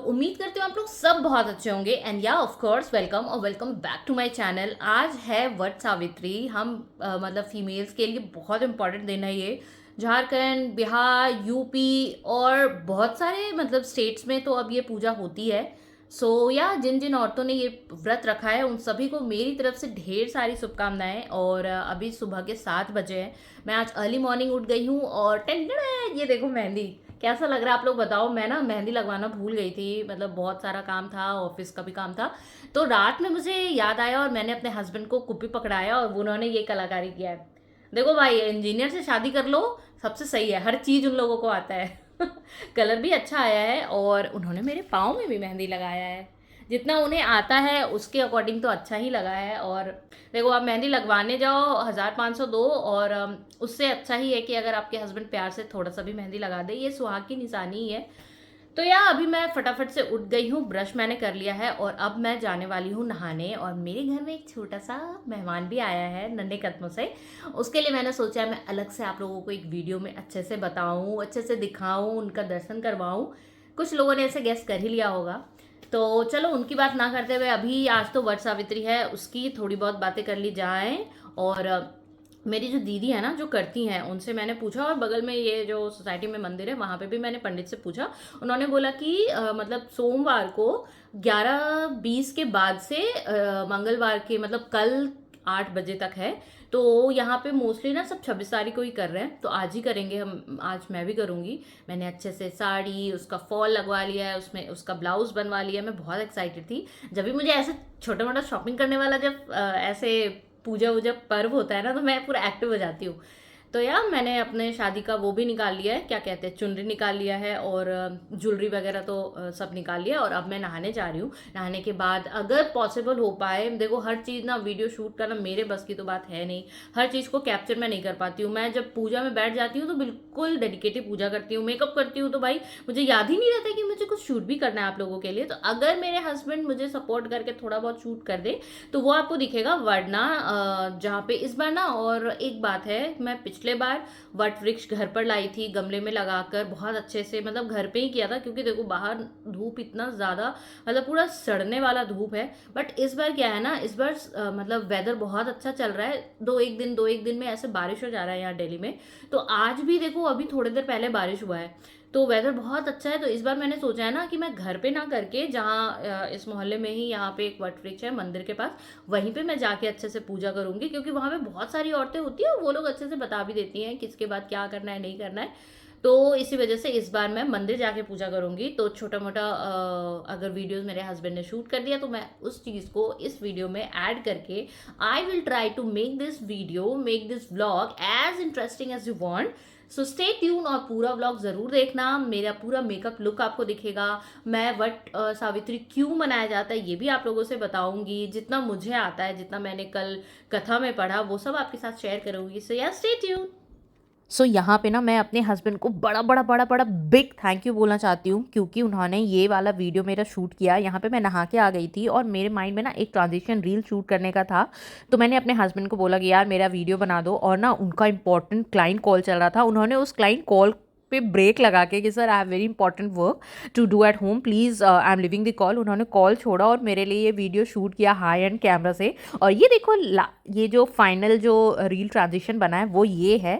उम्मीद करती हूँ आप लोग सब बहुत अच्छे होंगे एंड या ऑफ कोर्स वेलकम और welcome back to my channel. आज है वट सावित्री। हम मतलब फीमेल्स के लिए बहुत इंपॉर्टेंट दिन है ये। झारखंड, बिहार, यूपी और बहुत सारे मतलब स्टेट्स में तो अब ये पूजा होती है। या जिन जिन औरतों ने ये व्रत रखा है उन सभी को मेरी तरफ से ढेर सारी शुभकामनाएं। और अभी सुबह के 7 बजे हैं। मैं आज अर्ली मॉर्निंग उठ गई हूँ और टेंशन ये देखो मेहंदी कैसा लग रहा है आप लोग बताओ। मैं ना मेहंदी लगवाना भूल गई थी, मतलब बहुत सारा काम था, ऑफिस का भी काम था। तो रात में मुझे याद आया और मैंने अपने हस्बैंड को कुप्पी पकड़ाया और उन्होंने ये कलाकारी किया है। देखो भाई, इंजीनियर से शादी कर लो, सबसे सही है, हर चीज़ उन लोगों को आता है। कलर भी अच्छा आया है और उन्होंने मेरे पाँव में भी मेहंदी लगाया है। जितना उन्हें आता है उसके अकॉर्डिंग तो अच्छा ही लगा है। और देखो, आप मेहंदी लगवाने जाओ 1500 दो और उससे अच्छा ही है कि अगर आपके हस्बैंड प्यार से थोड़ा सा भी मेहंदी लगा दे, ये सुहाग की निशानी ही है। तो यार अभी मैं फटाफट से उठ गई हूँ, ब्रश मैंने कर लिया है और अब मैं जाने वाली हूँ नहाने। और मेरे घर में एक छोटा सा मेहमान भी आया है नन्हे कदमों से। उसके लिए मैंने सोचा है मैं अलग से आप लोगों को एक वीडियो में अच्छे से बताऊँ, अच्छे से दिखाऊँ, उनका दर्शन करवाऊँ। कुछ लोगों ने ऐसे गेस कर ही लिया होगा। तो चलो उनकी बात ना करते हुए अभी आज तो वट सावित्री है, उसकी थोड़ी बहुत बातें कर ली जाएं। और मेरी जो दीदी है ना, जो करती हैं, उनसे मैंने पूछा और बगल में ये जो सोसाइटी में मंदिर है वहाँ पे भी मैंने पंडित से पूछा। उन्होंने बोला कि मतलब सोमवार को 11:20 के बाद से मंगलवार के मतलब कल 8 बजे तक है। तो यहाँ पे मोस्टली ना सब 26 तारीख को ही कर रहे हैं, तो आज ही करेंगे हम। आज मैं भी करूँगी। मैंने अच्छे से साड़ी, उसका फॉल लगवा लिया है, उसमें उसका ब्लाउज बनवा लिया है। मैं बहुत एक्साइटेड थी। जब भी मुझे ऐसे छोटा मोटा शॉपिंग करने वाला जब ऐसे पूजा वूजा पर्व होता है ना, तो मैं पूरा एक्टिव हो जाती हूँ। तो यार मैंने अपने शादी का वो भी निकाल लिया है, क्या कहते हैं, चुनरी निकाल लिया है और ज्वेलरी वगैरह तो सब निकाल लिया। और अब मैं नहाने जा रही हूँ। नहाने के बाद अगर पॉसिबल हो पाए, देखो हर चीज़ ना वीडियो शूट करना मेरे बस की तो बात है नहीं। हर चीज़ को कैप्चर मैं नहीं कर पाती हूँ। मैं जब पूजा में बैठ जाती हूँ तो बिल्कुल डेडिकेटिव पूजा करती हूँ, मेकअप करती हूँ, तो भाई मुझे याद ही नहीं रहता कि मुझे कुछ शूट भी करना है आप लोगों के लिए। तो अगर मेरे हस्बैंड मुझे सपोर्ट करके थोड़ा बहुत शूट कर दे तो वो आपको दिखेगा। वरना जहाँ पे इस बार ना, और एक बात है, मैं पिछले बार वट वृक्ष घर पर लाई थी गमले में लगाकर, बहुत अच्छे से मतलब घर पे ही किया था, क्योंकि देखो बाहर धूप इतना ज़्यादा, मतलब पूरा सड़ने वाला धूप है। बट इस बार क्या है ना, इस बार मतलब वेदर बहुत अच्छा चल रहा है। दो एक दिन में ऐसे बारिश हो जा रहा है यहाँ दिल्ली में। तो आज भी देखो, अभी थोड़ी देर पहले बारिश हुआ है। तो वेदर बहुत अच्छा है। तो इस बार मैंने सोचा है ना कि मैं घर पे ना करके, जहाँ इस मोहल्ले में ही यहाँ पे एक वट वृक्ष है मंदिर के पास, वहीं पे मैं जाके अच्छे से पूजा करूंगी। क्योंकि वहाँ पे बहुत सारी औरतें होती हैं, वो लोग अच्छे से बता भी देती हैं किसके बाद क्या करना है नहीं करना है। तो इसी वजह से इस बार मैं मंदिर जाके पूजा करूंगी। तो छोटा मोटा अगर वीडियोस मेरे हस्बैंड ने शूट कर दिया तो मैं उस चीज़ को इस वीडियो में ऐड करके I will try to make this video, make this vlog as interesting as you want. So stay tuned और पूरा व्लॉग ज़रूर देखना। मेरा पूरा मेकअप लुक आपको दिखेगा। मैं वट सावित्री क्यों मनाया जाता है ये भी आप लोगों से बताऊंगी, जितना मुझे आता है, जितना मैंने कल कथा में पढ़ा, वो सब आपके साथ शेयर करूंगी। सो या स्टे ट्यून। यहाँ पे ना मैं अपने हस्बैंड को बड़ा बड़ा बड़ा बड़ा बिग थैंक यू बोलना चाहती हूँ, क्योंकि उन्होंने ये वाला वीडियो मेरा शूट किया। यहाँ पे मैं नहा के आ गई थी और मेरे माइंड में ना एक ट्रांजिशन रील शूट करने का था। तो मैंने अपने हस्बैंड को बोला कि यार मेरा वीडियो बना दो। और ना उनका इंपॉर्टेंट क्लाइंट कॉल चल रहा था। उन्होंने उस क्लाइंट कॉल पे ब्रेक लगा के कि sir I have very important work to do at home, please I am leaving the call, उन्होंने कॉल छोड़ा और मेरे लिए ये वीडियो शूट किया हाई एंड कैमरा से। और ये देखो, ये जो फाइनल जो रील ट्रांजिशन बना है वो ये है।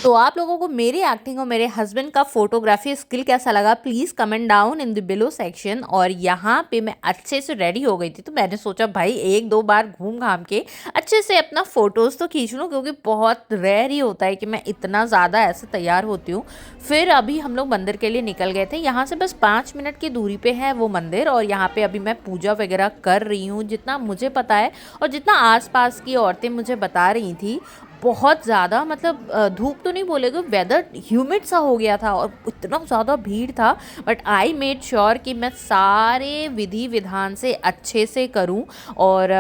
तो आप लोगों को मेरी एक्टिंग और मेरे हस्बैंड का फोटोग्राफी स्किल कैसा लगा, please comment down in the below section. और यहाँ पे मैं अच्छे से रेडी हो गई थी, तो मैंने सोचा भाई एक दो बार घूम घाम के अच्छे से अपना फ़ोटोज़ तो खींच लूँ, क्योंकि बहुत रेयर ही होता है कि मैं इतना ज़्यादा ऐसे तैयार होती हूँ। फिर अभी हम लोग मंदिर के लिए निकल गए थे। यहाँ से बस 5 मिनट की दूरी पे है वो मंदिर। और यहाँ पे अभी मैं पूजा वगैरह कर रही हूँ, जितना मुझे पता है और जितना आसपास की औरतें मुझे बता रही थी। बहुत ज़्यादा मतलब धूप तो नहीं बोलेगा, वेदर ह्यूमिड सा हो गया था और इतना ज़्यादा भीड़ था। बट आई मेड श्योर कि मैं सारे विधि विधान से अच्छे से करूं। और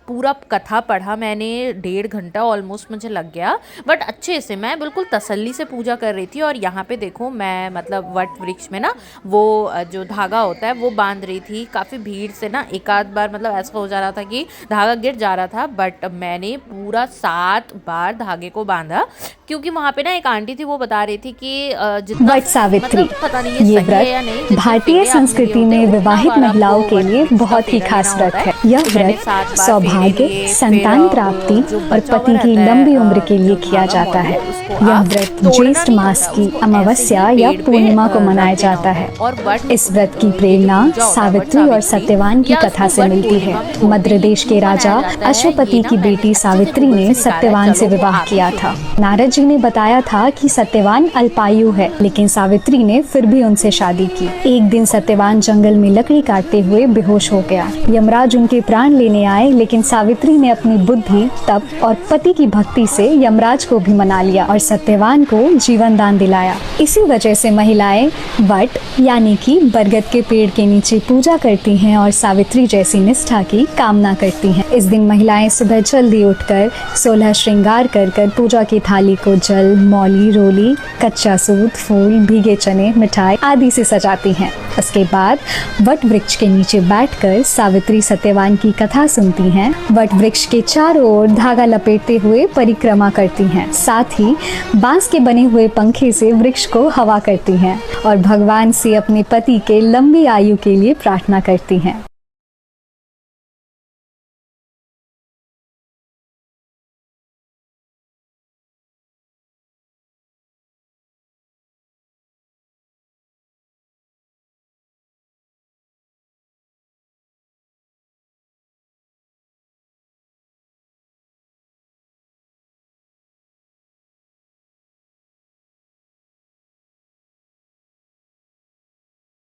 पूरा कथा पढ़ा मैंने, 1.5 घंटा ऑलमोस्ट मुझे लग गया, बट अच्छे से मैं बिल्कुल तसल्ली से पूजा कर रही थी। और यहाँ पे देखो मैं मतलब वट वृक्ष में ना वो जो धागा होता है वो बांध रही थी। काफ़ी भीड़ से ना एक आध बार मतलब ऐसा हो जा रहा था कि धागा गिर जा रहा था, बट मैंने पूरा 7 बार धागे को बांधा, क्योंकि वहाँ पे ना एक आंटी थी वो बता रही थी कि जितना वट सावित्री, मतलब पता नहीं ये सही है या नहीं, व्रत जितने भारतीय फेरे आपने लिए संस्कृति होते में हैं, उतना विवाहित बार महिलाओं आपको के वट लिए वृक्ष का बहुत ही फेरा खास लेना व्रत होता है। है। यह तो मैंने व्रत 7 बार फेरे सौभाग्य, लिए, फिर संतान प्राप्ति जो और बचा हुआ पति की रहता लंबी उम्र है के लिए जो किया धागा जाता है। मॉडल, उसको यह आप व्रत तोड़ना ज्येष्ठ नहीं मास होता, की उसको ऐसे अमावस्या ही या पेड़ पे पूर्णिमा को रख मनाया देना जाता होता है। है। और वट इस व्रत की ये जो प्रेरणा पूजा होता है वट सावित्री और सावित्री, सत्यवान की या कथा उसको से वट मिलती है। पूर्णिमा भी बोलते मध्य हैं। ये देश के क्यों राजा मनाया जाता है, अश्वपति ये ना की मैंने बेटी अच्छे से सावित्री गूगल ने से निकाला है, सत्यवान से चलो वो विवाह आप ही किया था। सुनो। नारद जी ने बताया था कि सत्यवान अल्पायु है, लेकिन सावित्री ने फिर भी उनसे शादी की। एक दिन सत्यवान जंगल में लकड़ी काटते हुए बेहोश हो गया। यमराज उनके प्राण लेने आए, लेकिन सावित्री ने अपनी बुद्धि, तप और पति की भक्ति से यमराज को भी मना लिया और सत्यवान को जीवन दान दिलाया। इसी वजह से महिलाएं वट यानी कि बरगद के पेड़ के नीचे पूजा करती हैं और सावित्री जैसी निष्ठा की कामना करती हैं। इस दिन महिलाएं सुबह जल्दी उठकर 16 श्रृंगार कर पूजा की थाली को जल, मौली, रोली, कच्चा सूत, फूल, भीगे चने, मिठाई आदि से सजाती हैं। उसके बाद वट वृक्ष के नीचे बैठकर सावित्री सत्यवान की कथा सुनती हैं। वट वृक्ष के चारों ओर धागा लपेटते हुए परिक्रमा करती हैं। साथ ही बांस के बने हुए पंखे से वृक्ष को हवा करती हैं और भगवान से अपने पति के लंबी आयु के लिए प्रार्थना करती हैं।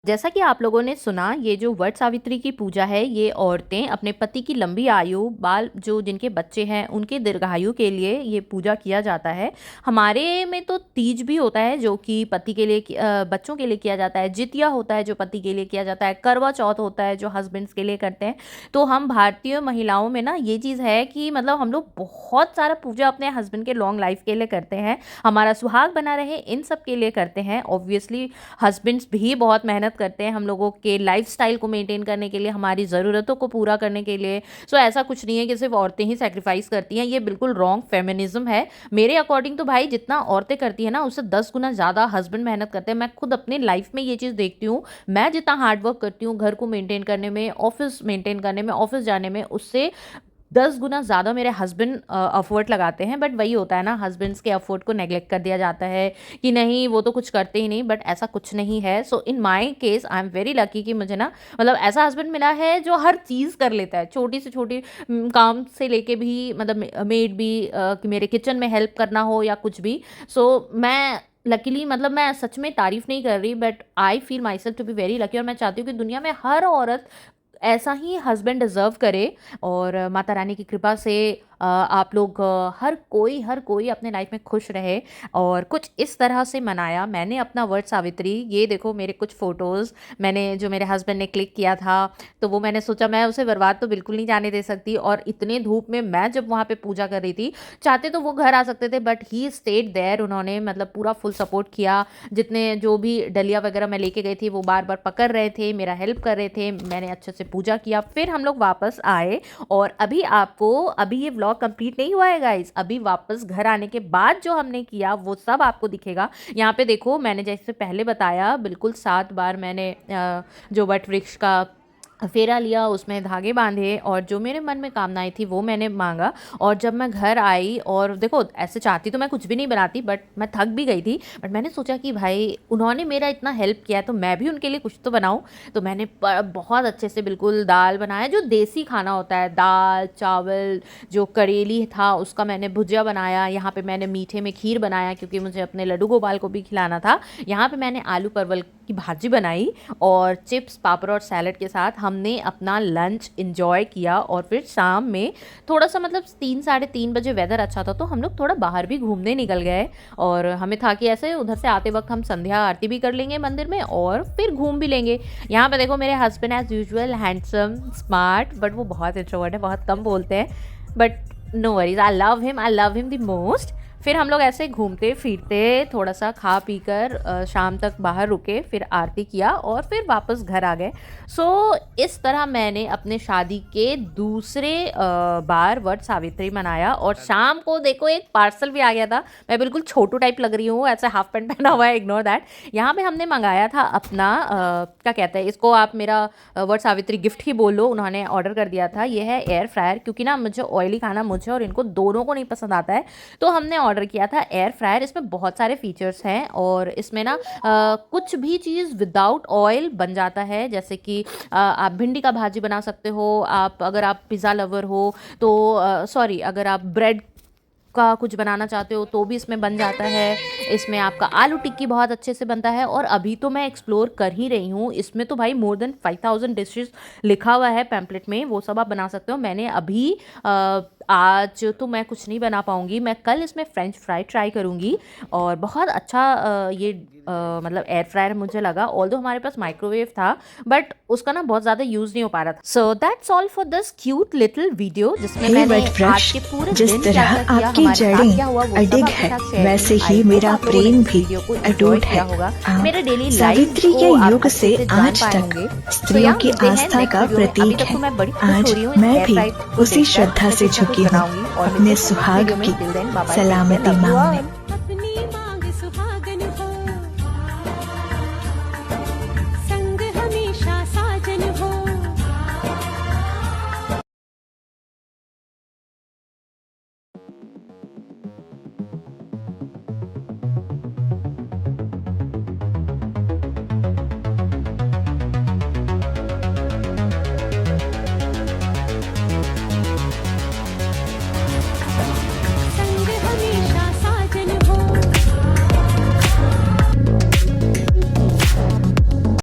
जैसा कि आप लोगों ने सुना, ये जो वट सावित्री की पूजा है, ये औरतें अपने पति की लंबी आयु, बाल जो जिनके बच्चे हैं उनके दीर्घायु के लिए ये पूजा किया जाता है। हमारे में तो तीज भी होता है जो कि पति के लिए बच्चों के लिए किया जाता है। जितिया होता है जो पति के लिए किया जाता है। करवा चौथ होता है जो हस्बैंड्स के लिए करते हैं। तो हम भारतीय महिलाओं में ना ये चीज़ है कि मतलब हम लोग बहुत सारा पूजा अपने हस्बैंड के लॉन्ग लाइफ के लिए करते हैं, हमारा सुहाग बना रहे, इन सब के लिए करते हैं। ऑब्वियसली हस्बैंड्स भी बहुत मेहनत करते हैं हम लोगों के लाइफस्टाइल को मेंटेन करने के लिए, हमारी ज़रूरतों को पूरा करने के लिए। सो ऐसा कुछ नहीं है कि सिर्फ औरतें ही सैक्रिफाइस करती हैं, ये बिल्कुल रॉन्ग फेमिनिज्म है मेरे अकॉर्डिंग। तो भाई जितना औरतें करती हैं ना उससे 10 गुना ज़्यादा हस्बैंड मेहनत करते हैं। मैं खुद अपनी लाइफ में ये चीज़ देखती हूँ। मैं जितना हार्डवर्क करती हूँ घर को मेंटेन करने में, ऑफिस मेंटेन करने में, ऑफिस जाने में, उससे 10 गुना ज़्यादा मेरे हस्बैंड एफर्ट लगाते हैं। बट वही होता है ना, हस्बैंड्स के एफर्ट को नेग्लेक्ट कर दिया जाता है कि नहीं वो तो कुछ करते ही नहीं, बट ऐसा कुछ नहीं है। So in my case I am very lucky कि मुझे ना मतलब ऐसा हस्बैंड मिला है जो हर चीज़ कर लेता है, छोटी से छोटी काम से लेके भी, मतलब मेड भी, कि मेरे किचन में हेल्प करना हो या कुछ भी। सो मैं लकीली, मतलब मैं सच में तारीफ नहीं कर रही, but I feel myself to be very lucky. और मैं चाहती हूँ कि दुनिया में हर औरत ऐसा ही हस्बैंड डिज़र्व करे। और माता रानी की कृपा से आप लोग, हर कोई अपने लाइफ में खुश रहे। और कुछ इस तरह से मनाया मैंने अपना वट सावित्री। ये देखो मेरे कुछ फ़ोटोज़ मैंने, जो मेरे हस्बैंड ने क्लिक किया था, तो वो मैंने सोचा मैं उसे बर्बाद तो बिल्कुल नहीं जाने दे सकती। और इतने धूप में मैं जब वहाँ पे पूजा कर रही थी, चाहते तो वो घर आ सकते थे, बट ही स्टेड देयर। उन्होंने मतलब पूरा फुल सपोर्ट किया। जितने जो भी डलिया वगैरह मैं लेके गई थी वो बार बार पकड़ रहे थे, मेरा हेल्प कर रहे थे। मैंने अच्छे से पूजा किया, फिर हम लोग वापस आए। और अभी ये व्लॉग कंप्लीट नहीं हुआ है गाइस, अभी वापस घर आने के बाद जो हमने किया वो सब आपको दिखेगा। यहाँ पे देखो मैंने जैसे पहले बताया, बिल्कुल 7 बार मैंने जो वट वृक्ष का फेरा लिया, उसमें धागे बांधे और जो मेरे मन में कामनाएं थी वो मैंने मांगा। और जब मैं घर आई, और देखो ऐसे चाहती तो मैं कुछ भी नहीं बनाती, बट मैं थक भी गई थी, बट मैंने सोचा कि भाई उन्होंने मेरा इतना हेल्प किया है तो मैं भी उनके लिए कुछ तो बनाऊं। तो मैंने बहुत अच्छे से बिल्कुल दाल बनाया, जो देसी खाना होता है, दाल चावल, जो करेली था उसका मैंने भुजिया बनाया। यहाँ पे मैंने मीठे में खीर बनाया क्योंकि मुझे अपने लड्डू गोपाल को भी खिलाना था। यहाँ पे मैंने आलू परवल की भाजी बनाई और चिप्स, पापड़ और सैलड के साथ हम हमने अपना लंच इंजॉय किया और फिर शाम में थोड़ा सा मतलब 3-3:30 बजे वेदर अच्छा था तो हम लोग थोड़ा बाहर भी घूमने निकल गए। और हमें था कि ऐसे उधर से आते वक्त हम संध्या आरती भी कर लेंगे मंदिर में और फिर घूम भी लेंगे। यहाँ पे देखो मेरे husband as usual handsome smart, but वो बहुत इंट्रोवर्ट है, बहुत कम बोलते हैं, but no worries, I love him the most. फिर हम लोग ऐसे घूमते फिरते थोड़ा सा खा पी कर शाम तक बाहर रुके, फिर आरती किया और फिर वापस घर आ गए। सो इस तरह मैंने अपने शादी के दूसरे बार वट सावित्री मनाया। और शाम को देखो एक पार्सल भी आ गया था। मैं बिल्कुल छोटू टाइप लग रही हूँ, ऐसा हाफ पैंट पहना हुआ है, इग्नोर दैट। यहाँ पे हमने मंगाया था अपना क्या कहते हैं इसको, आप मेरा वट सावित्री गिफ्ट ही बोलो, उन्होंने ऑर्डर कर दिया था। ये है एयर फ्रायर, क्योंकि ना मुझे ऑयली खाना मुझे और इनको दोनों को नहीं पसंद आता है, तो हमने ऑर्डर किया था एयर फ्रायर। इसमें बहुत सारे फीचर्स हैं और इसमें ना कुछ भी चीज़ विदाउट ऑयल बन जाता है, जैसे कि आप भिंडी का भाजी बना सकते हो, आप अगर आप पिज़्ज़ा लवर हो तो सॉरी, अगर आप ब्रेड का कुछ बनाना चाहते हो तो भी इसमें बन जाता है। इसमें आपका आलू टिक्की बहुत अच्छे से बनता है। और अभी तो मैं एक्सप्लोर कर ही रही हूँ, इसमें तो भाई मोर देन 5000 डिशेस लिखा हुआ है पैम्पलेट में, वो सब आप बना सकते हो। मैंने अभी आज तो मैं कुछ नहीं बना पाऊँगी, मैं कल इसमें फ्रेंच फ्राई ट्राई करूँगी। और बहुत अच्छा ये मतलब एयर फ्रायर मुझे लगा, ऑल्दो हमारे पास माइक्रोवेव था बट उसका ना बहुत ज़्यादा यूज़ नहीं हो पा रहा था। So that's all for this cute little video, जिसमें मैंने आज के पूरे जिस दिन तरह क्या-क्या किया, आपकी हमारे साथ जड़ें क्या हुआ, वो सब अडिग आपके है, साथ शेयर वैसे की। ही I hope मेरा आप लोगों ने प्रेम इस भी वीडियो को enjoy अटूट किया है। होगा। आप मेरे डेली सावित्री लाइफ के को आप युग अच्छे से से जान आज पाए तक होंगे। स्त्रियों की मिलते हैं आस्था नेक्स्ट का वीडियो में। अभी प्रतीक तक तो है। मैं बड़ी खुश हो आज रही हूँ इस मैं एयर भी फ्राई को उसी देखकर, श्रद्धा इसमें से कुछ ना कुछ झुकी हूँ बनाऊंगी और अपने मिलते हैं नेक्स्ट सुहाग वीडियो में। की till then bye bye, take care, सलामती लव यू मांगने। ऑल।